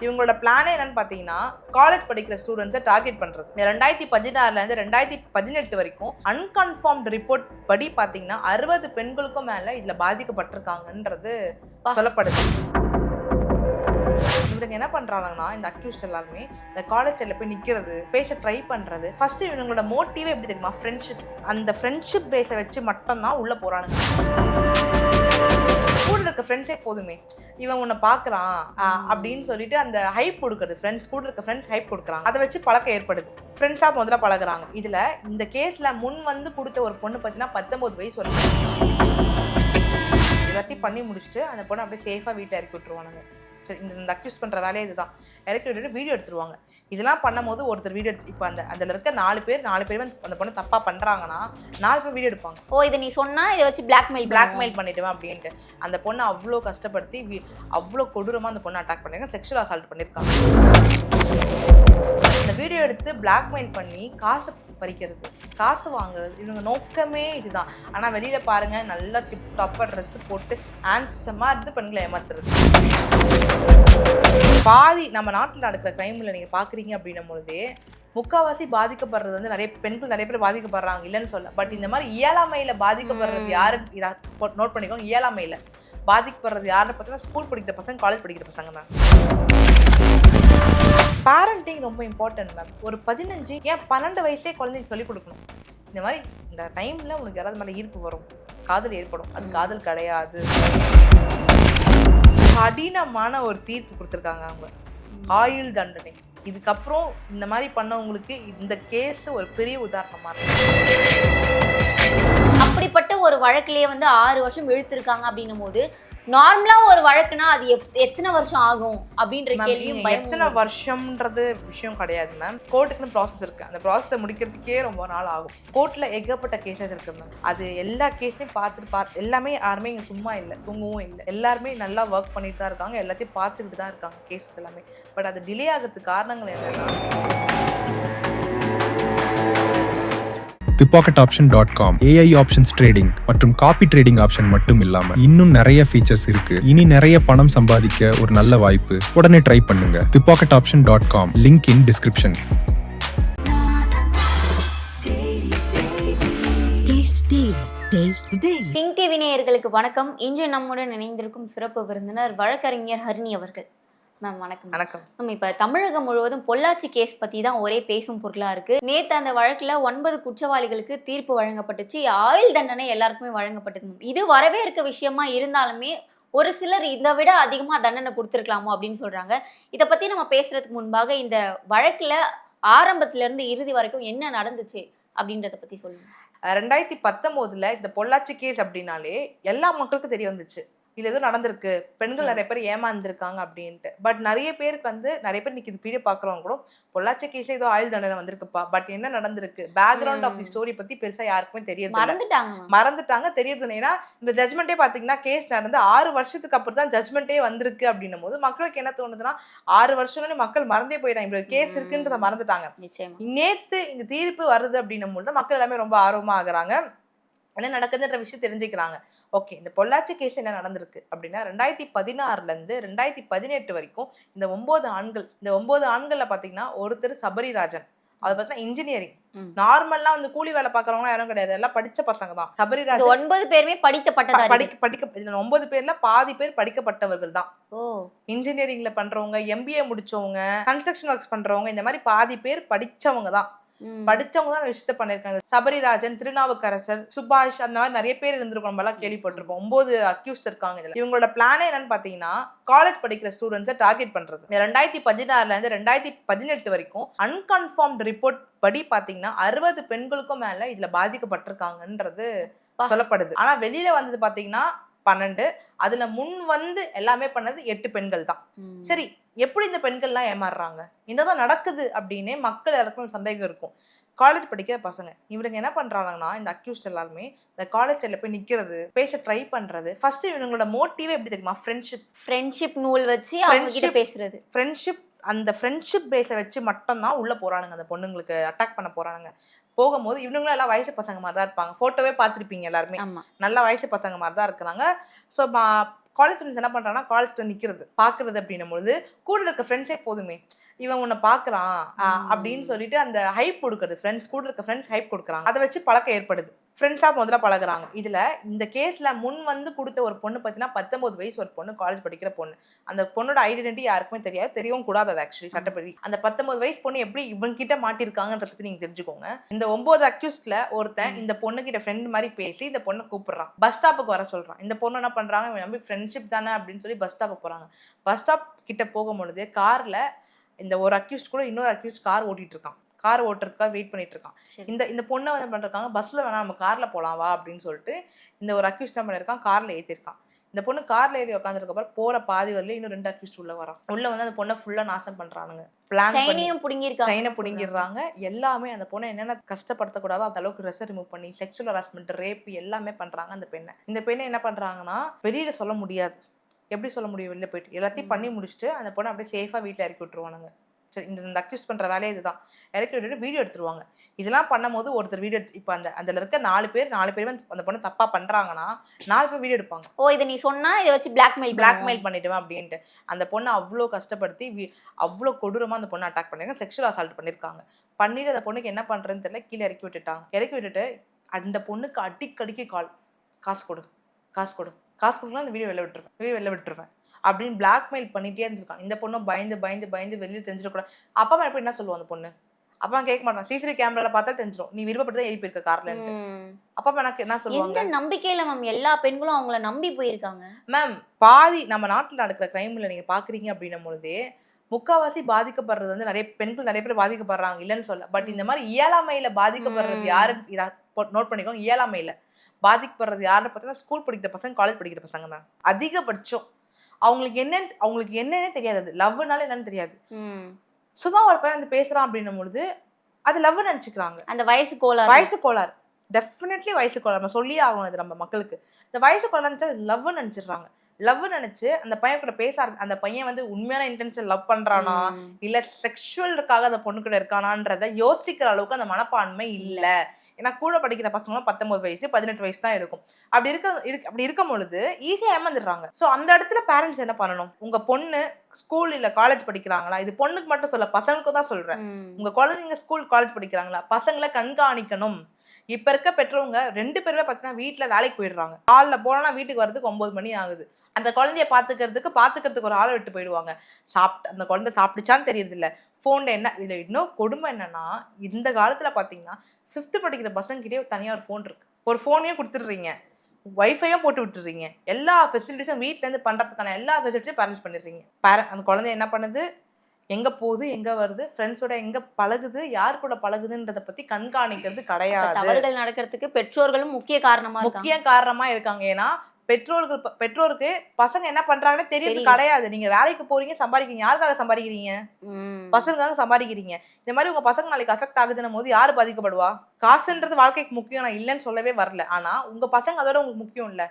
இவங்களோட பிளானே என்னன்னு பார்த்தீங்கன்னா, காலேஜ் படிக்கிற ஸ்டூடெண்ட்ஸை டார்கெட் பண்றது. இந்த 2016லேருந்து 2018 வரைக்கும் அன்கன்ஃபார்ம்டு ரிப்போர்ட் படி பார்த்தீங்கன்னா 60 பெண்களுக்கும் மேல இதுல பாதிக்கப்பட்டிருக்காங்கன்றது சொல்லப்படுது. இவங்க என்ன பண்றாங்கன்னா, இந்த அக்யூஸ்ட் எல்லாருமே இந்த காலேஜ் சைட்ல போய் நிக்கிறது, பேச ட்ரை பண்றது. ஃபர்ஸ்ட் இவங்களோட மோட்டிவே எப்படி தெரியுமா? ஃப்ரெண்ட்ஷிப். அந்த ஃப்ரெண்ட்ஷிப் பேஸை வச்சு மட்டும் தான் உள்ள போறானுங்க. கூட இருக்க ஃப்ரெண்ட்ஸே போதுமே, இவன் உன்னை பார்க்குறான் அப்படின்னு சொல்லிட்டு அந்த ஹைப் கொடுக்குறது. ஃப்ரெண்ட்ஸ் கூட இருக்க ஃப்ரெண்ட்ஸ் ஹைப் கொடுக்குறாங்க, அதை வச்சு பழக்கம் ஏற்படுது. ஃப்ரெண்ட்ஸாக முதல்ல பழகுறாங்க. இதில் இந்த கேஸில் முன் வந்து கொடுத்த ஒரு பொண்ணு பார்த்தீங்கன்னா 19 வயசு வரைக்கும் எல்லாத்தையும் பண்ணி முடிச்சுட்டு அந்த பொண்ணை அப்படியே சேஃபாக வீட்டில் இறக்கி விட்டுருவானுங்க. சரி, இந்த அக்யூஸ் பண்ணுற வேலையை இதுதான். இறக்கி விட்டுட்டு வீடியோ எடுத்துருவாங்க. இதெல்லாம் பண்ணும்போது ஒருத்தர் வீடியோ எடுத்து இப்போ அதில் இருக்க 4 பேர் அந்த பொண்ணு தப்பாக பண்ணுறாங்கன்னா 4 பேர் வீடியோ எடுப்பாங்க. ஓ, இதை நீ சொன்னால் இதை வச்சு பிளாக்மெயில் பண்ணிடுவேன் அப்படின்ட்டு அந்த பொண்ணை அவ்வளோ கஷ்டப்படுத்தி அவ்வளோ கொடூரமாக அந்த பொண்ணை அட்டாக் பண்ணியிருக்காங்க, செக்ஷுவல் அசால்ட் பண்ணியிருக்காங்க. இந்த வீடியோ எடுத்து பிளாக்மெயில் பண்ணி காசு பறிக்கிறது, காசு வாங்குறது, இவங்க நோக்கமே இதுதான். ஆனால் வெளியில் பாருங்கள், நல்லா டிப் டாப்பாக ட்ரெஸ்ஸு போட்டு ஹேண்ட்ஸமாக இருந்து பெண்களை ஏமாத்துறது. பாதி நம்ம நாட்டில் நடக்கிற கிரைமில் நீங்கள் பார்க்குறீங்க அப்படின்னும் பொழுதே முக்கால்வாசி பாதிக்கப்படுறது வந்து நிறைய பெண்கள் நிறைய பேர் பாதிக்கப்படுறாங்க, இல்லைன்னு சொல்ல. பட் இந்த மாதிரி இயலாமையில் பாதிக்கப்படுறது யாருன்னு நோட் பண்ணிக்கோங்க. இயலாமையில் பாதிக்கப்படுறது யாருன்னு பார்த்தீங்கன்னா ஸ்கூல் படிக்கிற பசங்க, காலேஜ் படிக்கிற பசங்க தான். பேரண்டிங் ரொம்ப இம்பார்ட்டன்ட் மேம். ஒரு 15 ஏன் 12 வயசுலேயே குழந்தைங்க சொல்லிக் கொடுக்கணும். இந்த மாதிரி இந்த டைமில் உனக்கு யாராவது மேலே ஈர்ப்பு வரும், காதல் ஏற்படும். அது காதல் கிடையாது. கடினமான ஒரு தீர்ப்பு கொடுத்துருக்காங்க அவங்க, ஆயுள் தண்டனை. இதுக்கப்புறம் இந்த மாதிரி பண்ணவங்களுக்கு இந்த கேஸ் ஒரு பெரிய உதாரணமா இருக்கு. அப்படிப்பட்ட ஒரு வழக்கிலேயே வந்து 6 வருஷம் இழுத்திருக்காங்க அப்படின்னும் போது நார்மலா ஒரு வழக்குனா அது எத்தனை வருஷம் ஆகும் அப்படின்ற கேள்வியும் எத்தனை வருஷம்ன்றது விஷயம் கிடையாது மேம். கோர்ட்டுக்குன்னு ப்ராசஸ் இருக்கு. அந்த ப்ராசஸை முடிக்கிறதுக்கே ரொம்ப நாள் ஆகும். கோர்ட்ல ஏகப்பட்ட கேசஸ் இருக்கு மேம். அது எல்லா கேஸையும் பார்த்து எல்லாமே யாருமே இங்கே சும்மா இல்லை, தூங்கவும் இல்லை. எல்லாருமே நல்லா ஒர்க் பண்ணிட்டு தான் இருக்காங்க, எல்லாத்தையும் பார்த்துக்கிட்டு தான் இருக்காங்க கேசஸ் எல்லாமே. பட் அது டிலே ஆகிறதுக்கு காரணங்கள் என்னன்னா, thepocketoption.com AI ஆப்ஷன்ஸ் ட்ரேடிங் மற்றும் காப்பி ட்ரேடிங் ஆப்ஷன் மட்டும் இல்லாம இன்னும் நிறைய ஃபீச்சர்ஸ் இருக்கு. இனி நிறைய பணம் சம்பாதிக்க ஒரு நல்ல வாய்ப்பு. உடனே ட்ரை பண்ணுங்க. thepocketoption.com link in description. King TV நேயர்களுக்கு வணக்கம். இன்று நம்முடன் இணைந்திருக்கும் சிறப்பு விருந்தினர் வழக்கறிஞர் ஹரிணி அவர்கள். மேம் வணக்கம். வணக்கம். நம்ம இப்போ தமிழகம் முழுவதும் பொள்ளாச்சி கேஸ் பற்றி தான் ஒரே பேசும் பொருளாக இருக்குது. நேற்று அந்த வழக்கில் 9 குற்றவாளிகளுக்கு தீர்ப்பு வழங்கப்பட்டுச்சு. ஆயுள் தண்டனை எல்லாருக்குமே வழங்கப்பட்டது. இது வரவே இருக்க விஷயமா இருந்தாலுமே ஒரு சிலர் இதை விட அதிகமாக தண்டனை கொடுத்துருக்கலாமோ அப்படின்னு சொல்கிறாங்க. இதை பற்றி நம்ம பேசுகிறதுக்கு முன்பாக இந்த வழக்கில் ஆரம்பத்திலேருந்து இறுதி வரைக்கும் என்ன நடந்துச்சு அப்படின்றத பற்றி சொல்லுங்கள். 2019 இந்த பொள்ளாச்சி கேஸ் அப்படின்னாலே எல்லா மக்களுக்கும் தெரிய வந்துச்சு, இல்லை எதுவும் நடந்திருக்கு, பெண்கள் நிறைய பேர் ஏமாந்துருக்காங்க அப்படின்ட்டு. பட் நிறைய பேருக்கு வந்து நிறைய பேர் இன்னைக்கு இது வீடியோ பார்க்குறவங்க கூட பொள்ளாச்சி கேஸ்ல ஏதோ ஆயுள் தண்டனை வந்திருக்குப்பா, பட் என்ன நடந்திருக்கு, பேக்ரவுண்ட் ஆஃப் தி ஸ்டோரி பத்தி பெருசா யாருக்குமே தெரியறது மறந்துட்டாங்க தெரியறது. ஏன்னா இந்த ஜட்மெண்ட்டே பாத்தீங்கன்னா கேஸ் நடந்து 6 வருஷத்துக்கு அப்புறம் தான் ஜட்மெண்ட்டே வந்திருக்கு அப்படின்னும் போது மக்களுக்கு என்ன தோணுதுன்னா 6 வருஷம்னு மக்கள் மறந்தே போயிட்டாங்க, இப்படி கேஸ் இருக்குன்றத மறந்துட்டாங்க. நேத்து இந்த தீர்ப்பு வருது அப்படின்னும் போது மக்கள் எல்லாமே ரொம்ப ஆர்வமா ஆகுறாங்க, என்ன நடக்குதுன்ற விஷயம் தெரிஞ்சுக்கிறாங்க. ஓகே, இந்த பொள்ளாச்சி கேஸ் என்ன நடந்திருக்கு அப்படின்னா 2016லேருந்து 2018 வரைக்கும் இந்த 9 ஆண்கள்ல பாத்தீங்கன்னா ஒருத்தர் சபரிராஜன், அது பார்த்தீங்கன்னா இன்ஜினியரிங். நார்மலா வந்து கூலி வேலை பாக்குறவங்க யாரும் கிடையாது, எல்லாம் படிச்ச பசங்க தான். சபரிராஜன் 9 பேருமே படிக்க 9 பேர்ல பாதி பேர் படிக்கப்பட்டவர்கள் தான். இன்ஜினியரிங்ல பண்றவங்க, MBA முடிச்சவங்க, கன்ஸ்ட்ரக்ஷன் ஒர்க்ஸ் பண்றவங்க, இந்த மாதிரி பாதி பேர் படிச்சவங்க தான். படிச்சவங்க தான் அந்த விஷயத்த பண்ணிருக்காங்க. சபரிராஜன், திருநாவுக்கரசர், சுபாஷ், அந்த மாதிரி நிறைய பேர் இருந்திருக்கோம், நம்ம எல்லாம் கேள்விப்பட்டிருப்போம். 9 அக்யூஸ்ட் இருக்காங்க. இதுல இவங்களோட பிளானே என்னன்னு பாத்தீங்கன்னா காலேஜ் படிக்கிற ஸ்டூடெண்ட்ஸை டார்கெட் பண்றது. 2016லேருந்து 2018 வரைக்கும் அன்கன்ஃபார்ம்டு ரிப்போர்ட் படி பாத்தீங்கன்னா 60 பெண்களுக்கும் மேல இதுல பாதிக்கப்பட்டிருக்காங்கன்றது சொல்லப்படுது. ஆனா வெளியில வந்தது பாத்தீங்கன்னா 12. அதுல முன் வந்து எல்லாமே பண்ணது 8 பெண்கள் தான். சரி, எப்படி இந்த பெண்கள்லாம் ஏமாறுறாங்க, என்னதான் நடக்குது அப்படின்னு மக்கள் எல்லாருக்கும் சந்தேகம் இருக்கும். காலேஜ் படிக்கிற பசங்க இவங்க என்ன பண்றாங்கன்னா, இந்த அக்யூஸ்ட் எல்லாருமே இந்த காலேஜ் சைட்ல போய் நிக்கிறது, பேச ட்ரை பண்றது. ஃபர்ஸ்ட் இவங்களோட மோட்டிவே எப்படி தெரியுமா? ஃப்ரெண்ட்ஷிப் நூல் வச்சு அவங்க கிட்ட பேசுறது. அந்த ஃப்ரெண்ட்ஷிப் பேஸை வச்சு மட்டும் தான் உள்ள போறானுங்க, அந்த பொண்ணுங்களுக்கு அட்டாக் பண்ண போறானுங்க. போகும்போது இவங்களும் எல்லாம் வயசு பசங்க மாதிரி தான் இருப்பாங்க. போட்டோவே பார்த்துருப்பீங்க எல்லாருமே, நல்ல வயசு பசங்க மாதிரி தான் இருக்கிறாங்க. ஸோ காலேஜ் ஃப்ரெண்ட்ஸ் என்ன பண்றாங்கன்னா காலேஜ்ல நிக்கிறது பாக்குறது அப்படின்னும் பொழுது கூட இருக்க ஃப்ரெண்ட்ஸே போதுமே, இவன் உன்னை பாக்குறான் அப்படின்னு சொல்லிட்டு அந்த ஹைப் கொடுக்குறது. ஃப்ரெண்ட்ஸ் கூட இருக்க ஃப்ரெண்ட்ஸ் ஹைப் கொடுக்குறாங்க, அதை வச்சு பழக்கம் ஏற்படுது, ஃப்ரெண்ட்ஸா முதல்ல பழகுறாங்க. இதுல இந்த கேஸ்ல முன் வந்து கொடுத்த ஒரு பொண்ணு பார்த்தீங்கன்னா 19 வயசு ஒரு பொண்ணு, காலேஜ் படிக்கிற பொண்ணு. அந்த பொண்ணோட ஐடென்டிட்டி யாருக்குமே தெரியாது, தெரியவும் கூடாது. அது ஆக்சுவலி சட்டப்படி அந்த 19 வயசு பொண்ணு எப்படி இவங்க கிட்ட மாட்டிருக்காங்கன்றத பத்தி நீங்க தெரிஞ்சுக்கோங்க. இந்த 9 அக்யூஸ்ட்ல ஒருத்தன் இந்த பொண்ணு கிட்ட ஃப்ரெண்ட் மாதிரி பேசி இந்த பொண்ணை கூப்பிடுறான், பஸ் ஸ்டாப்புக்கு வர சொல்றான். இந்த பொண்ணு என்ன பண்றாங்க, இவன் நம்பி ஃப்ரெண்ட்ஷிப் தானே அப்படின்னு சொல்லி பஸ் ஸ்டாப்புக்கு போறாங்க. பஸ் ஸ்டாப் கிட்ட போகும்பொழுது கார்ல இந்த ஒரு அக்யூஸ்ட் கூட இன்னொரு அக்யூஸ்ட் கார் ஓட்டிட்டு இருக்கான், கார் ஓட்டுறதுக்காக வெயிட் பண்ணிட்டு இருக்கான். இந்த பொண்ணை வந்து பண்ணிருக்காங்க, பஸ்ல வேணா நம்ம கார்ல போலாம் வா அப்படின்னு சொல்லிட்டு இந்த ஒரு அக்யூஸ்ட் என்ன பண்ணிருக்கான், கார்ல ஏத்திருக்கான். இந்த பொண்ணு கார்ல ஏறி உட்காந்துருக்க அப்புறம் போற பாதி வரல இன்னும் 2 அக்யூஸ்ட் உள்ள வரான். உள்ள வந்து அந்த பொண்ணை ஃபுல்லா நாசம் பண்றானுங்க, பிளான் பண்ணி செயினை புடுங்கிடுறாங்க. எல்லாமே அந்த பொண்ணை என்னென்ன கஷ்டப்படுத்தக்கூடாதோ அந்த அளவுக்கு ட்ரெஸ் ரிமூவ் பண்ணி செக்ஷுவல் ஹராஸ்மெண்ட், ரேப் எல்லாமே பண்றாங்க அந்த பெண்ணை. இந்த பெண்ணை என்ன பண்றாங்கன்னா வெளியில சொல்ல முடியாது, எப்படி சொல்ல முடியும், வெளில போயிட்டு எல்லாத்தையும் பண்ணி முடிச்சுட்டு அந்த பொண்ணை அப்படியே சேஃபா வீட்டில் இறக்கி விட்டுருவானுங்க. சரி, இந்த அக்யூஸ் பண்ற வேலையே இதுதான். இறக்கி விட்டுட்டு வீடியோ எடுத்துருவாங்க. இதெல்லாம் பண்ணும்போது ஒருத்தர் வீடியோ எடுத்து இப்போ அதுல இருக்க 4 பேர் அந்த பொண்ணு தப்பா பண்றாங்கன்னா 4 பேர் வீடியோ எடுப்பாங்க. ஓ, இதை நீ சொன்னா இதை வச்சு பிளாக்மெயில் பண்ணிடுவேன் அப்படின்ட்டு அந்த பொண்ணை அவ்வளோ கஷ்டப்படுத்தி அவ்வளோ கொடூரமா அந்த பொண்ணை அட்டாக் பண்ணிருக்காங்க, செக்ஷுவல் அசால்ட் பண்ணிருக்காங்க. பண்ணிட்டு அந்த பொண்ணுக்கு என்ன பண்றதுன்னு தெரியல, கீழே இறக்கி விட்டுட்டாங்க. இறக்கி விட்டுட்டு அந்த பொண்ணுக்கு அடிக்கடிக்கு கால், காசு கொடு காசு கொடு காசு கொடுக்கலாம், அந்த வீடியோ வெளில விட்டுருவேன் அப்படின்னு பிளாக்மெயில் பண்ணிட்டே இருந்திருக்கான். இந்த பொண்ணு பயந்து பயந்து பயந்து வெளியே தெரிஞ்சிடக்கூடாது. அப்பா அம்மா எப்படி என்ன சொல்லுவோம், அந்த பொண்ணு அப்பா கேட்க மாட்டான், சிசிடிவி கேமரால பார்த்தா தெரிஞ்சிடும் நீ விருப்பப்பட்டு தான் ஏறி போயிருக்க கார்ல. அப்பா அம்மா எனக்கு என்ன சொல்லுவாங்க, நம்பிக்கையில மேம் எல்லா பெண்களும் அவங்கள நம்பி போயிருக்காங்க மேம். பாதி நம்ம நாட்டில் நடக்கிற கிரைம்ல நீங்க பாக்குறீங்க அப்படின்னும் பொழுதே முக்காவாசி பாதிக்கப்படுறது வந்து நிறைய பெண்கள் நிறைய பேர் பாதிக்கப்படுறாங்க இல்லைன்னு சொல்ல. பட் இந்த மாதிரி இயலாமையில பாதிக்கப்படுறது யாருன்னு நோட் பண்ணிக்கோங்க. இயலாமையில பாதிக்கப்படுறது யாருன்னு பார்த்தீங்கன்னா ஸ்கூல் படிக்கிற பசங்க, காலேஜ் படிக்கிற பசங்க மேம். அதிகபட்சம் அவங்களுக்கு என்னன்னே தெரியாது, அது லவ்னால என்னன்னு தெரியாது. சும்மா ஒரு பையன் வந்து பேசுறான் அப்படின்னும் பொழுது அது லவ் நினைச்சுக்கிறாங்க. அந்த வயசு கோளாறு டெஃபினெட்லி வயசு கோளாறு நம்ம சொல்லியே ஆகணும். அது நம்ம மக்களுக்கு இந்த வயசு கோளாறு லவ் நினைச்சிடுறாங்க. லவ் நினைச்சு அந்த பையன் கூட பேச அந்த பையன் வந்து உண்மையான இன்டென்ஷன் லவ் பண்றானா இல்ல செக்ஷுவலுக்காக அந்த பொண்ணு கூட இருக்கானான்றத யோசிக்கிற அளவுக்கு அந்த மனப்பான்மை இல்ல. ஏன்னா கூட படிக்கிற பசங்களும் 19 வயசு 18 வயசு தான் இருக்கும். அப்படி இருக்கும் பொழுது ஈஸியா ஏமாந்துடுறாங்க. ஸோ அந்த இடத்துல பேரண்ட்ஸ் என்ன பண்ணணும், உங்க பொண்ணு ஸ்கூல் இல்ல காலேஜ் படிக்கிறாங்களா, இது பொண்ணுக்கு மட்டும் சொல்ல பசங்களுக்கும் தான் சொல்றேன். உங்க குழந்தைங்க ஸ்கூல் காலேஜ் படிக்கிறாங்களா, பசங்களை கண்காணிக்கணும். இப்ப இருக்க பெற்றவங்க 2 பேருமே பார்த்தீங்கன்னா வீட்டுல வேலைக்கு போயிடுறாங்க. காலைல போனா வீட்டுக்கு வர்றதுக்கு 9 மணி ஆகுது. அந்த குழந்தைய பாத்துக்கிறதுக்கு ஒரு ஆளை விட்டு போயிடுவாங்க. அந்த குழந்தை சாப்பிடுச்சான்னு தெரியறது இல்ல, போன்ல என்ன. இதுல இன்னும் கொடுமை என்னன்னா இந்த காலத்துல பாத்தீங்கன்னா 5th படிக்கிற பசங்க கிட்டே தனியா ஒரு போன் இருக்கு. ஒரு போனையும் கொடுத்துடுறீங்க, வைஃபையும் போட்டு விட்டுறீங்க, எல்லா ஃபெசிலிட்டிஸும் வீட்டுல இருந்து பண்றதுக்கான எல்லா ஃபெசிலிட்டியும் பேரண்ட்ஸ் பண்ணிடுறீங்க. அந்த குழந்தை என்ன பண்ணுது, எங்க போகுது, எங்க வருது, ஃப்ரெண்ட்ஸோட எங்க பழகுது, யார் கூட பழகுதுன்றத பத்தி கண்காணிக்கிறது கிடையாது. தவறுகள் நடக்கிறதுக்கு பெற்றோர்களும் முக்கிய காரணமா இருக்காங்க. ஏன்னா பெற்றோருக்கு பசங்க என்ன பண்றாங்கன்னு தெரியுது கிடையாது. நீங்க வேலைக்கு போறீங்க, சம்பாதிக்கிறீங்க, யாருக்காக சம்பாதிக்கிறீங்க, பசங்களுக்காக சம்பாதிக்கிறீங்க. இந்த மாதிரி உங்க பசங்க நாளைக்கு அஃபெக்ட் ஆகுதுன்னும் போது யாரு பாதிக்கப்படுவா? காசுன்றது வாழ்க்கைக்கு முக்கியம், நான் இல்லைன்னு சொல்லவே வரல. ஆனா உங்க பசங்க அதோட உங்களுக்கு முக்கியம் இல்ல.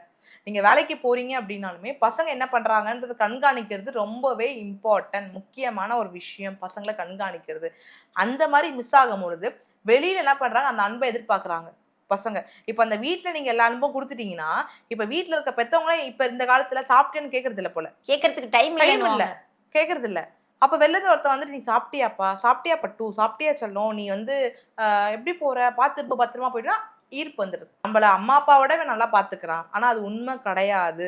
நீங்க வேலைக்கு போறீங்க அப்படின்னாலுமே பசங்க என்ன பண்றாங்கன்றது கண்காணிக்கிறது ரொம்பவே இம்பார்ட்டன்ட், முக்கியமான ஒரு விஷயம். பசங்களை கண்காணிக்கிறது அந்த மாதிரி மிஸ் ஆகும் பொழுது வெளியில என்ன பண்றாங்க, அந்த அன்பை எதிர்பார்க்கறாங்க பசங்க. இப்ப அந்த வீட்டுல நீங்க எல்லா அன்பும் கொடுத்துட்டீங்கன்னா இப்ப வீட்டுல இருக்க பெத்தவங்களே இப்ப இந்த காலத்துல சாப்பிட்டேன்னு கேக்குறது இல்ல போல, கேட்கறதுக்கு டைம் இல்ல, கேக்குறது இல்ல. அப்ப வெளில ஒருத்தன் வந்துட்டு நீ சாப்பிட்டியா பட்டு, சாப்பிட்டியா செல்லும், நீ வந்து எப்படி போற, பார்த்து பத்திரமா போயிட்டா ஈர்ப்பு வந்துடுது. நம்மள அம்மா அப்பாவோட நல்லா பாத்துக்கிறான். ஆனா அது உண்மை கிடையாது,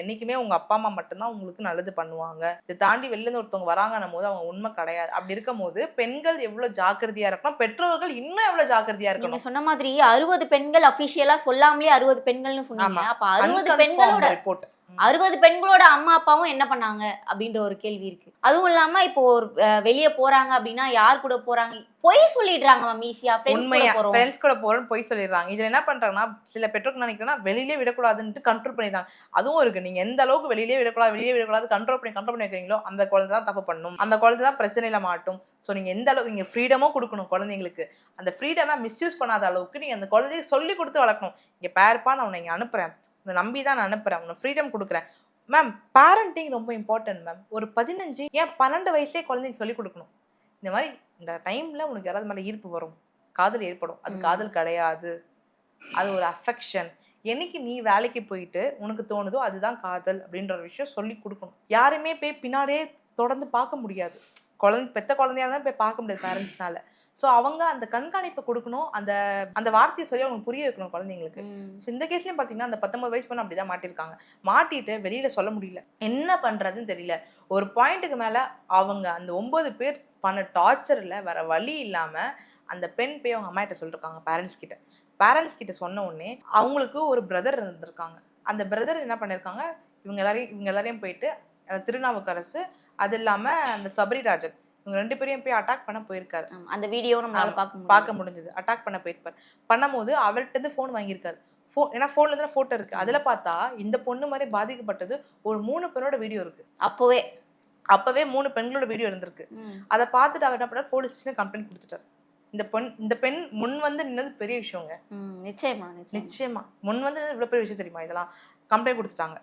என்னைக்குமே உங்க அப்பா அம்மா மட்டும்தான் உங்களுக்கு நல்லது பண்ணுவாங்க. இதை தாண்டி வெளில இருந்து ஒருத்தவங்க வராங்கன்னும் போது அவங்க உண்மை கிடையாது. அப்படி இருக்கும் போது பெண்கள் எவ்வளவு ஜாக்கிரதையா இருக்கணும், பெற்றோர்கள் இன்னும் எவ்வளவு ஜாக்கிரதையா இருக்கணும். நீங்க சொன்ன மாதிரி 60 பெண்கள் அபிஷியலா சொல்லாமலே 60 பெண்கள்னு சொன்னாங்க. அப்ப 60 பெண்களோட ரிப்போர்ட் 60 பெண்களோட அம்மா அப்பாவும் என்ன பண்ணாங்க அப்படின்ற ஒரு கேள்வி இருக்கு. அதுவும் இல்லாம இப்போ ஒரு வெளியே போறாங்க அப்படின்னா யார் கூட போறாங்க, பொய் சொல்லிடுறாங்க மேம். ஈஸியா ஃப்ரெண்ட்ஸ் கூட போறோம்னு பொய் சொல்லிடுறாங்க. இதுல என்ன பண்றாங்கன்னா சில பெற்றோர்கள் நினைக்கிறேன்னா வெளியிலே விடக்கூடாதுன்னு கண்ட்ரோல் பண்ணிடுறாங்க. அதுவும் இருக்கு. நீங்க எந்த அளவுக்கு வெளியே விடக்கூடாது கண்ட்ரோல் பண்ணி வைக்கிறீங்களோ அந்த குழந்தை தான் தப்பு பண்ணும், அந்த குழந்தை தான் பிரச்சனையில மாட்டும். ஸோ நீங்க எந்த அளவுக்கு நீங்க ஃப்ரீடமும் கொடுக்கணும் குழந்தைங்களுக்கு. அந்த ஃப்ரீடமை மிஸ்யூஸ் பண்ணாத அளவுக்கு நீங்க அந்த குழந்தைய சொல்லி கொடுத்து வளர்க்கணும். இங்க பேருப்பா நான் உன்னை இங்க அனுப்புறேன், உன்னை நம்பி தான் நான் அனுப்புறேன், உன்னை ஃப்ரீடம் கொடுக்குறேன். மேம் பேரண்டிங் ரொம்ப இம்பார்ட்டன்ட் மேம். ஒரு 15 ஏன் 12 வயசுலேயே குழந்தைங்க சொல்லி கொடுக்கணும். இந்த மாதிரி இந்த டைம்ல உனக்கு யாராவது மேலே ஈர்ப்பு வரும், காதல் ஏற்படும், அது காதல் கிடையாது, அது ஒரு அஃபெக்ஷன். என்னைக்கு நீ வேலைக்கு போயிட்டு உனக்கு தோணுதோ அதுதான் காதல் அப்படின்ற ஒரு விஷயம் சொல்லி கொடுக்கணும். யாருமே போய் பின்னாடியே தொடர்ந்து பார்க்க முடியாது. பெத்த குழந்தையா தான் போய் பார்க்க முடியாது பேரண்ட்ஸ்னால. ஸோ அவங்க அந்த கண்காணிப்பை கொடுக்கணும். அந்த அந்த வார்த்தையை சொல்லி அவங்க புரிய வைக்கணும் குழந்தைங்களுக்கு. ஸோ இந்த கேஸ்லயும் பார்த்தீங்கன்னா அந்த 19 வயசு பொண்ணு அப்படிதான் மாட்டிருக்காங்க. மாட்டிட்டு வெளியில சொல்ல முடியல, என்ன பண்றதுன்னு தெரியல. ஒரு பாயிண்ட்டுக்கு மேல அவங்க அந்த 9 பேர் பண்ண டார்ச்சர்ல வேற வழி இல்லாம அந்த பெண் போய் அவங்க அம்மா கிட்ட சொல்லிருக்காங்க பேரண்ட்ஸ் கிட்ட சொன்ன உடனே அவங்களுக்கு ஒரு பிரதர் இருந்திருக்காங்க. அந்த பிரதர் என்ன பண்ணிருக்காங்க, இவங்க எல்லாரையும் போயிட்டு திருநாவுக்கரசு, அது இல்லாம அந்த சபரிராஜன், இவங்க 2 பேரையும் போய் அட்டாக் பண்ண போயிருக்காரு. அந்த வீடியோ நம்மளால பார்க்க முடிஞ்சது. அட்டாக் பண்ண போயிருப்பாரு. பண்ணும்போது அவர்கிட்ட இருந்து போன் வாங்கியிருக்காரு. ஏன்னா போன்ல இருந்து போட்டோ இருக்கு. அதுல பார்த்தா இந்த பொண்ணு மாதிரி பாதிக்கப்பட்டது ஒரு 3 பேரோட வீடியோ இருக்கு. அப்பவே 3 பெண்களோட வீடியோ இருந்திருக்கு. அதை பார்த்துட்டு அவர் என்ன பண்ணார், போலீஸ் ஸ்டேஷன்ல கம்ப்ளைண்ட் கொடுத்துட்டாரு. இந்த பெண் முன் வந்து நின்னது பெரிய விஷயங்க. நிச்சயமா முன் வந்து இவ்வளவு பெரிய விஷயம் தெரியுமா? இதெல்லாம் கம்ப்ளைண்ட் கொடுத்துட்டாங்க.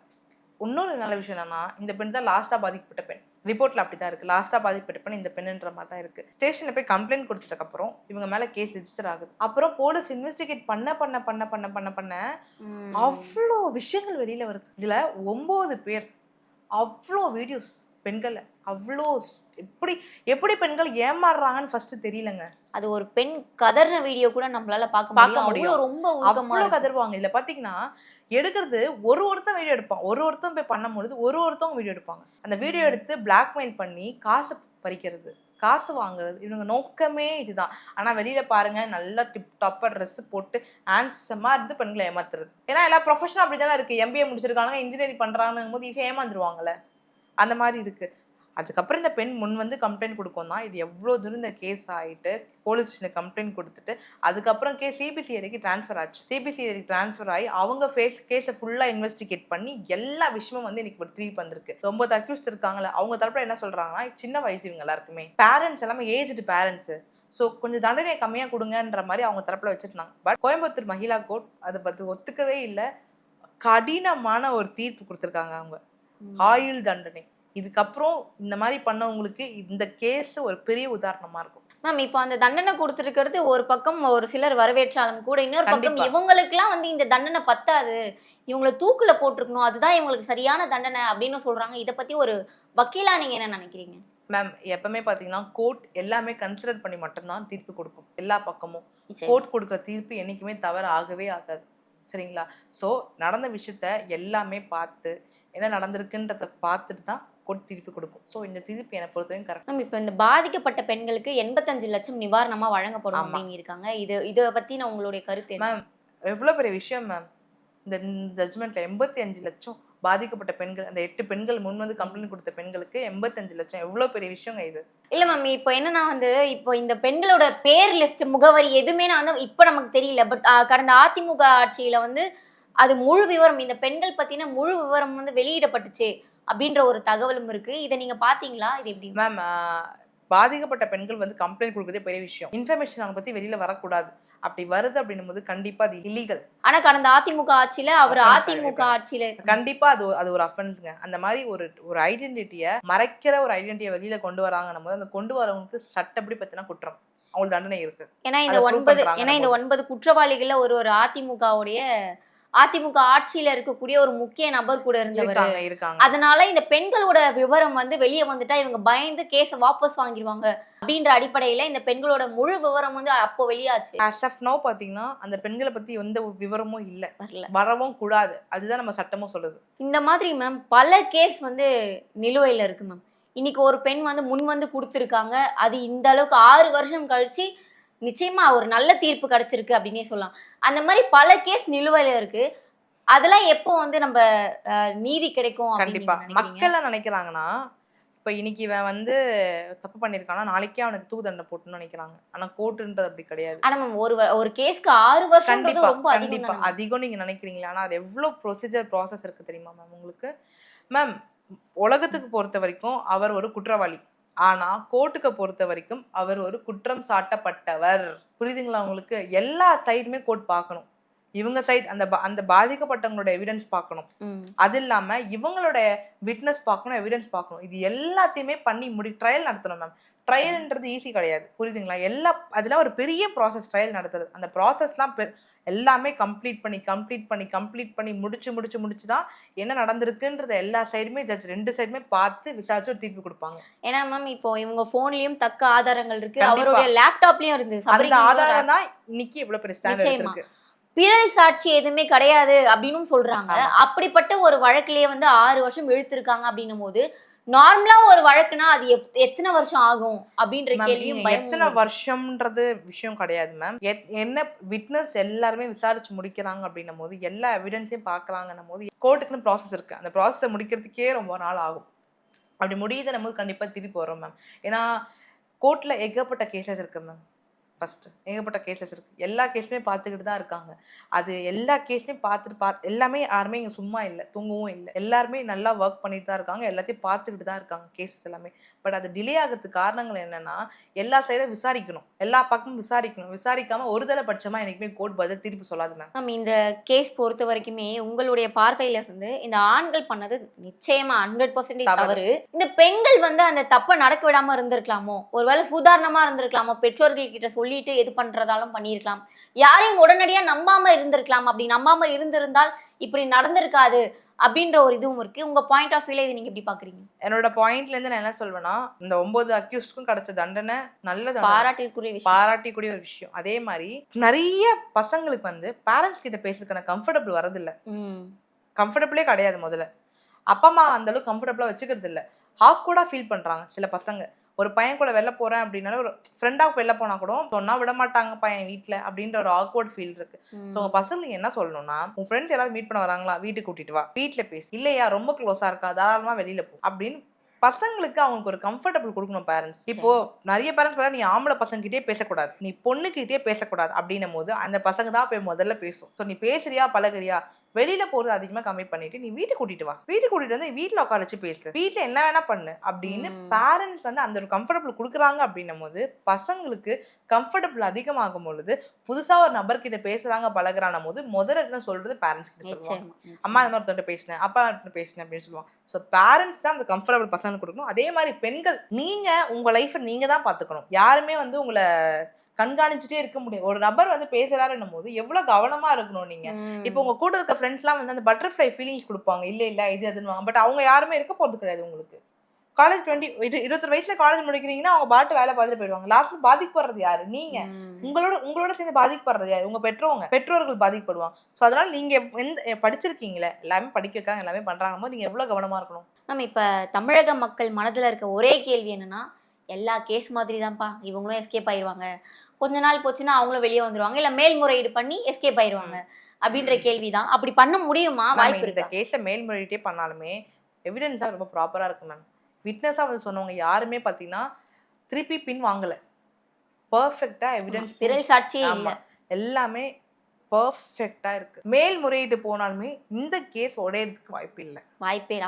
இன்னொரு நல்ல விஷயம் என்னன்னா, இந்த பெண் தான் லாஸ்டா பாதிக்கப்பட்ட பெண். ரிப்போர்ட்ல அப்படிதான் இருக்கு, லாஸ்டா பாதிக்கப்பட்ட பெண் இந்த பெண்ணுன்ற மாதிரி தான் இருக்கு. ஸ்டேஷன்ல போய் கம்ப்ளைண்ட் கொடுத்ததுக்கு அப்புறம் இவங்க மேல கேஸ் ரெஜிஸ்டர் ஆகுது. அப்புறம் போலீஸ் இன்வெஸ்டிகேட் பண்ண அவ்வளோ விஷயங்கள் வெளியில வருது. இதுல 9 பேர், அவ்வளோ வீடியோஸ், பெண்களை அவ்வளோ எப்படி பெண்கள் ஏமாறுறாங்கன்னு ஃபர்ஸ்ட் தெரியலங்க. அது ஒரு பெண் கதர்ன வீடியோ கூட நம்மளால பார்க்க முடியும். ரொம்ப அவ்வளோ கதறுவாங்க. இதுல பாத்தீங்கன்னா எடுக்கிறது ஒருத்தன் வீடியோ எடுப்பான், ஒருத்தன் போய் பண்ணும்போது ஒருத்தவங்க வீடியோ எடுப்பாங்க. அந்த வீடியோ எடுத்து பிளாக்மெயில் பண்ணி காசு பறிக்கிறது, காசு வாங்குறது, இவங்க நோக்கமே இதுதான். ஆனா வெளியில பாருங்க, நல்லா டிப் டாப்பா ட்ரெஸ் போட்டு ஹேண்ட்ஸமா இருந்து பெண்களை ஏமாத்துறது. ஏன்னா எல்லா ப்ரொஃபஷனும் அப்படிதானே இருக்கு. MBA முடிச்சிருக்காங்க, இன்ஜினியரிங் பண்றாங்கன்னு போது ஈஸியா ஏமாந்துருவாங்கல்ல, அந்த மாதிரி இருக்கு. அதுக்கப்புறம் இந்த பெண் முன் வந்து கம்ப்ளைண்ட் கொடுக்கும் தான். இது எவ்வளோ தூரம் இந்த கேஸ் ஆகிட்டு போலீஸ் ஸ்டேஷனுக்கு கம்ப்ளைண்ட் கொடுத்துட்டு அதுக்கப்புறம் கேஸ் சிபிசிஐடிக்கு ட்ரான்ஸ்ஃபர் ஆச்சு. சிபிசிஐடிக்கு ட்ரான்ஸ்ஃபர் ஆகி அவங்க கேஸை ஃபுல்லாக இன்வெஸ்டிகேட் பண்ணி எல்லா விஷயமும் வந்து இன்னைக்கு ஒரு திருப்பி வந்திருக்கு. 9 அக்யூஸ்ட் இருக்காங்களே, அவங்க தரப்புல என்ன சொல்றாங்கன்னா, சின்ன வயசு இவங்க எல்லாருக்குமே, பேரண்ட்ஸ் எல்லாமே ஏஜ்டு பேரண்ட்ஸ், ஸோ கொஞ்சம் தண்டனையை கம்மியாக கொடுங்கன்ற மாதிரி அவங்க தரப்புல வச்சிருந்தாங்க. பட் கோயம்புத்தூர் மகிழா கோர்ட் அதை பற்றி ஒத்துக்கவே இல்லை. கடினமான ஒரு தீர்ப்பு கொடுத்துருக்காங்க அவங்க, ஆயுள் தண்டனை. இதுக்கப்புறம் இந்த மாதிரி பண்ணவங்களுக்கு இந்த கேஸ் ஒரு பெரிய உதாரணமா இருக்கும். மேம், இப்போ அந்த தண்டனை கொடுத்துருக்கிறது ஒரு பக்கம் ஒரு சிலர் வரவேற்றாலும் கூட, இன்னொரு பக்கம் இவங்களுக்குலாம் வந்து இந்த தண்டனை பத்தாது, இவங்களை தூக்குல போட்டிருக்கணும், அதுதான் இவங்களுக்கு சரியான தண்டனை அப்படின்னு சொல்றாங்க. இதை பத்தி ஒரு வக்கீலா நீங்க என்ன நினைக்கிறீங்க? மேம், எப்பவுமே பாத்தீங்கன்னா கோர்ட் எல்லாமே கன்சிடர் பண்ணி மட்டும்தான் தீர்ப்பு கொடுக்கும். எல்லா பக்கமும் கோர்ட் கொடுக்குற தீர்ப்பு என்னைக்குமே தவறு ஆகவே ஆகாது. சரிங்களா? ஸோ நடந்த விஷயத்த எல்லாமே பார்த்து என்ன நடந்திருக்குன்றத பார்த்துட்டு தான் கோர்ட் தீர்ப்பு கொடுக்கும். ஸோ இந்த தீர்ப்பு என்னை பொறுத்தவரைக்கும் கரெக்ட். மேம், இப்போ இந்த பாதிக்கப்பட்ட பெண்களுக்கு 85 லட்சம் நிவாரணமா வழங்கப்படும் அப்படின்னு இருக்காங்க. இதை பத்தி நான் உங்களுடைய கருத்து? மேம், எவ்வளவு பெரிய விஷயம் மேம். இந்த ஜட்ஜ்மெண்ட்ல 85 லட்சம் பாதிக்கப்பட்ட பெண்கள், அந்த 8 பெண்கள் முன் வந்து கம்ப்ளைண்ட் கொடுத்த பெண்களுக்கு 85 லட்சம் எவ்வளவு பெரிய விஷயங்க இது. இல்ல மேம், இப்போ என்னன்னா வந்து இப்போ இந்த பெண்களோட பேர் லிஸ்ட், முகவரி எதுவுமே நான் வந்து இப்போ நமக்கு தெரியல. பட் கடந்த அதிமுக ஆட்சியில வந்து அது முழு விவரம், இந்த பெண்கள் பத்தின முழு விவரம் வந்து வெளியிடப்பட்டுச்சு அப்படின்ற ஒரு தகவலும் இருக்கு. இதை நீங்க பாத்தீங்களா? இது எப்படி மேம்? பாதிக்கப்பட்ட பெண்கள் வந்து கம்ப்ளைண்ட் கொடுக்கறதே பெரிய விஷயம். இன்ஃபர்மேஷன் அவங்க பத்தி வெளியில வரக்கூடாது. அப்படி வருது அப்படின்னும் போது கண்டிப்பா அது இல்லீகல். ஆனா கடந்த அதிமுக ஆட்சியில அதிமுக ஆட்சியில கண்டிப்பா அது ஒரு அஃபென்ஸ்ங்க. அந்த மாதிரி ஒரு ஐடென்டிட்டியை மறைக்கிற ஒரு ஐடென்டிட்டியை வெளியில கொண்டு வராங்கன்னும் போது அந்த கொண்டு வரவங்களுக்கு சட்டப்படி பத்தின குற்றம், அவங்களுக்கு தண்டனை இருக்கு. ஏன்னா இந்த 9 குற்றவாளிகள்ல ஒரு அதிமுக ஆட்சியில இருக்கக்கூடிய ஒரு முக்கிய நபர் கூட இருந்தவர். அதனால இந்த பெண்களோட விவரம் வந்து வெளியே வந்துட்டா இவங்க பயந்து கேஸ வாபஸ் வாங்கிடுவாங்க அப்படின்ற அடிப்படையில இந்த பெண்களோட முழு விவரம் வந்து அப்போ வெளியாச்சு. as of now பாத்தீங்கன்னா அந்த பெண்களை பத்தி எந்த விவரமும் இல்ல, வரவும் கூடாது. அதுதான் நம்ம சட்டமும் சொல்லுது. இந்த மாதிரி மேம் பல கேஸ் வந்து நிலுவையில இருக்கு மேம். இன்னைக்கு ஒரு பெண் வந்து முன் வந்து கொடுத்துருக்காங்க. அது இந்த அளவுக்கு 6 வருஷம் கழிச்சு நிச்சயமா ஒரு நல்ல தீர்ப்பு கிடைச்சிருக்கு அப்படின்னே சொல்லலாம். அந்த மாதிரி பல கேஸ் நிலுவையில இருக்கு. அதெல்லாம் எப்போ வந்து நம்ம நீதி கிடைக்கும்? கண்டிப்பா மக்கள் நினைக்கிறாங்கன்னா, இப்ப இன்னைக்கு இவன் வந்து தப்பு பண்ணிருக்கானா, நாளைக்கே அவனுக்கு தூக்கு தண்டனை போட்டுன்னு நினைக்கிறாங்க. ஆனா கோர்ட்டுன்றது அப்படி கிடையாது. ஆனா மேம், ஒரு கேஸ்க்கு 6 வருஷம் ரொம்ப கண்டிப்பா அதிகம் நீங்க நினைக்கிறீங்களா? ஆனா அது எவ்வளவு ப்ராசஸ் இருக்கு தெரியுமா மேம் உங்களுக்கு? மேம், உலகத்துக்கு பொறுத்த வரைக்கும் அவர் ஒரு குற்றவாளி. ஆனா கோர்ட்டுக்கு பொறுத்த வரைக்கும் அவர் ஒரு குற்றம் சாட்டப்பட்டவர். புரியுதுங்களா உங்களுக்கு? எல்லா சைடுமே கோர்ட் பார்க்கணும். இவங்க சைட் அந்த பாதிக்கப்பட்டவங்களோட எவிடன்ஸ் பார்க்கணும். அது இல்லாம இவங்களோட விட்னஸ் பார்க்கணும், எவிடன்ஸ் பார்க்கணும். இது எல்லாத்தையுமே பண்ணி ட்ரையல் நடத்தணும் மேம். ட்ரையல்ன்றது ஈஸி கிடையாது, புரியுதுங்களா? அதெல்லாம் ஒரு பெரிய ப்ராசஸ் ட்ரையல் நடத்துறது. அந்த ப்ராசஸ்லாம் எல்லாமே கம்ப்ளீட் பண்ணி முடிச்சு தான் என்ன நடந்திருக்குன்றத எல்லா சைடுமே ஜட்ஜ் 2 சைடுமே பார்த்து விசாரிச்சு ஒரு தீர்ப்பு கொடுப்பாங்க. ஏன்னா மேம் இப்போ இவங்க போன்லயும் தக்க ஆதாரங்கள் இருக்கு, அவருடைய லேப்டாப்லயும் இருந்து அந்த ஆதாரம் தான் இன்னைக்கு இவ்வளவு பெரிய ஸ்டாண்டர்ட் இருக்கு. பிறல் சாட்சி எதுவுமே கிடையாது அப்படின்னு சொல்றாங்க. அப்படிப்பட்ட ஒரு வழக்கிலேயே 6 வருஷம் இழுத்திருக்காங்க அப்படின்னும் போது நார்மலா ஒரு வழக்குனா அது எத்தனை வருஷம் ஆகும் அப்படின்ற கேள்வியும் எத்தனை வருஷம்ன்றது விஷயம் கிடையாது மேம். என்ன விட்னஸ் எல்லாருமே விசாரிச்சு முடிக்கிறாங்க அப்படின்னும் போது எல்லா எவிடன்ஸையும் பாக்குறாங்கன்னும் போது கோர்ட்டுக்குன்னு ப்ராசஸ் இருக்கு. அந்த ப்ராசஸை முடிக்கிறதுக்கே ரொம்ப நாள் ஆகும். அப்படி முடியுது நம்ம கண்டிப்பா திருப்பி வரோம் மேம். ஏன்னா கோர்ட்ல ஏகப்பட்ட கேசஸ் இருக்கு மேம். ஃபர்ஸ்ட் ஏகப்பட்ட கேசஸ் இருக்கு. எல்லா கேஸுமே பார்த்துக்கிட்டு தான் இருக்காங்க. அது எல்லா கேஸுமே பார்த்து எல்லாமே யாருமே இங்கே சும்மா இல்லை, தூங்கவும் இல்லை. எல்லாருமே நல்லா ஒர்க் பண்ணிட்டு தான் இருக்காங்க. எல்லாத்தையும் பார்த்துக்கிட்டு தான் இருக்காங்க கேசஸ் எல்லாமே. பட் அது டிலே ஆகிறதுக்கு காரணங்கள் என்னன்னா எல்லா சைடும் விசாரிக்கணும், எல்லா பக்கமும் விசாரிக்கணும். விசாரிக்காம ஒரு தடவை படிச்சமா எனக்குமே கோர்ட் பதில் திருப்பி சொல்லாது மேம். இந்த கேஸ் பொறுத்த வரைக்குமே உங்களுடைய பார்வையில இருந்து இந்த ஆண்கள் பண்ணது நிச்சயமா 100% தவறு. இந்த பெண்கள் அந்த தப்பை நடக்க விடாம இருந்திருக்கலாமோ, ஒருவேளை சுதாரணமா இருந்திருக்கலாமோ, பெற்றோர்கள் கிட்ட சொல்லிட்டு எது பண்றதாலும் பண்ணியிருக்கலாம், யாரையும் உடனடியா நம்பாம இருந்திருக்கலாம். அப்படி நம்பாம இருந்திருந்தால் இப்படி நடந்திருக்காது அப்படின்ற ஒரு இதுவும் இருக்கு. உங்க பாயிண்ட் ஆஃப் வியூல இது நீங்க எப்படி பாக்குறீங்க? என்னோட பாயிண்ட்ல இருந்து நான் என்ன சொல்வேன்னா, இந்த 9 அக்யூஸ்டுக்கும் கிடைச்ச தண்டனை நல்ல பாராட்டிக்கூடிய ஒரு விஷயம். அதே மாதிரி நிறைய பசங்களுக்கு பேரண்ட்ஸ் கிட்ட பேசுறதுக்கான கம்ஃபர்டபுள் வரதில்லை. கம்ஃபர்டபுளே கிடையாது. முதல்ல அப்பா அம்மா அந்த அளவுக்கு கம்ஃபர்டபுளா வச்சுக்கிறது இல்லை. ஆக்வர்டா ஃபீல் பண்றாங்க சில பசங்க. ஒரு பையன் கூட வெளில போறேன் அப்படின்னாலும், ஒரு ஃப்ரெண்டாக வெளில போனா கூட சொன்னா விட மாட்டாங்க பையன் வீட்டுல அப்படின்ற ஒரு ஆக்வர்ட் ஃபீல் இருக்கு. ஸோ உங்க பசங்க நீங்க என்ன சொல்லணும்னா, உன் ஃப்ரெண்ட்ஸ் யாராவது மீட் பண்ண வராங்களா, வீட்டுக்கு கூட்டிட்டு வா, வீட்டுல பேசு. இல்லையா ரொம்ப க்ளோஸா இருக்கா, தாராளமா வெளியில போ அப்படின்னு பசங்களுக்கு அவங்களுக்கு ஒரு கம்ஃபர்டபுள் கொடுக்கணும் பேரண்ட்ஸ். இப்போ நிறைய பேரண்ட்ஸ் பார்த்தா நீ ஆம்பளை பசங்க கிட்டே பேசக்கூடாது, நீ பொண்ணுக்கிட்டே பேசக்கூடாது அப்படின்னும் போது அந்த பசங்க தான் போய் முதல்ல பேசும். ஸோ நீ பேசுறியா பழகுறியா, வெளியில போறது அதிகமா கம்மி பண்ணிட்டு நீ வீட்டுக்கு கூட்டிட்டு வா, வீட்டுக்கு கூட்டிட்டு வந்து வீட்டுல உட்கார வச்சு பேசு, வீட்டுல என்ன வேணா பண்ணு அப்படின்னு பேரண்ட்ஸ் அந்த ஒரு கம்ஃபர்டபுள் கொடுக்குறாங்க அப்படின்னும் போது பசங்களுக்கு கம்ஃபர்டபுள் அதிகமாகும் பொழுது புதுசா ஒரு நபர்கிட்ட பேசுறாங்க பழகுறான போது முதல்ல சொல்றது பேரண்ட்ஸ் கிட்ட சொல்லுவாங்க. அம்மா இந்த மாதிரி பேசினேன், அப்பா பேசினேன் அப்படின்னு சொல்லுவாங்க. ஸோ பேரண்ட்ஸ் தான் அந்த கம்ஃபர்டபுள் பசங்களுக்கு கொடுக்கணும். அதே மாதிரி பெண்கள் நீங்க உங்க லைஃபை நீங்க தான் பாத்துக்கணும். யாருமே உங்களை கண்காணிச்சுட்டே இருக்க முடியும். ஒரு நபர் பேசுறாருன்னும் போது எவ்வளவு கவனமா இருக்கணும் நீங்க. இப்போ உங்க கூட இருக்க ஃப்ரெண்ட்ஸ் எல்லாம் அந்த பட்டர்ஃப்ளை ஃபீலிங்ஸ் கொடுப்பாங்க, இல்ல இது அதுன்னு. பட் அவங்க யாருமே இருக்க போறது கிடையாது. உங்களுக்கு காலேஜ் 21 வயசுல காலேஜ் முடிக்கிறீங்கன்னா அவங்க பாட்டு வேலை பார்த்துட்டு போயிடுவாங்க. லாஸ்ட்ல பாதிக்கப்படுறது யாரு? நீங்க. உங்களோட சேர்ந்து பாதிக்கப்படுறது யாரு? உங்க பெற்றோர்கள் பாதிக்கப்படுவாங்க. ஸோ அதனால நீங்க படிச்சிருக்கீங்களே, எல்லாமே படிக்க வைக்காங்க, எல்லாமே பண்றாங்க போது நீங்க எவ்வளவு கவனமா இருக்கணும். நம்ம இப்ப தமிழக மக்கள் மனதுல இருக்க ஒரே கேள்வி என்னன்னா, எல்லா கேஸ் மாதிரி தான்ப்பா, இவங்களும் எஸ்கேப் ஆயிடுவாங்க, கொஞ்ச நாள் போச்சுன்னா அவங்களும் வெளியே வந்துருவாங்க, இல்ல மேல்முறையீடு பண்ணி எஸ்கேப் ஆயிடுவாங்க அப்படின்ற கேள்விதான். அப்படி பண்ண முடியுமா? வாய்ப்பு இருக்கு. இந்த கேஸை மேல்முறையீட்டே பண்ணாலுமே எவிடன்ஸா ரொம்ப ப்ராப்பரா இருக்கு மேம். விட்னஸா சொன்னவங்க யாருமே பாத்தீங்கன்னா திருப்பி பின் வாங்கல. பெர்ஃபெக்ட்டா எவிடன்ஸ், பிறல் சாட்சியே இல்ல, எல்லாமே பெர்ஃபெக்ட்டா இருக்கு. மேல்முறையீடு போனாலுமே இந்த கேஸ் உடையறதுக்கு வாய்ப்பே இல்லை.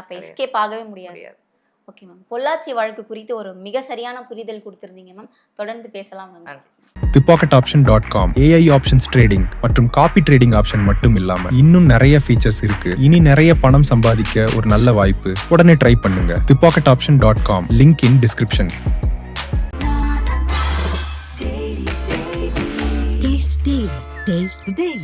அப்ப எஸ்கேப் ஆகவே முடியாது. ஓகே மேம், பொள்ளாச்சி வழக்கு குறித்து ஒரு மிக சரியான புரிதல் கொடுத்திருந்தீங்க மேம். தொடர்ந்து பேசலாம் ma'am. ThePocketOption.com AI options trading மற்றும் காப்பி ட்ரேடிங் ஆப்ஷன் மட்டும் இல்லாம இன்னும் நிறைய ஃபீச்சர்ஸ் இருக்கு. இனி நிறைய பணம் சம்பாதிக்க ஒரு நல்ல வாய்ப்பு. உடனே ட்ரை பண்ணுங்க. ThePocketOption.com link in description. Taste the Daily.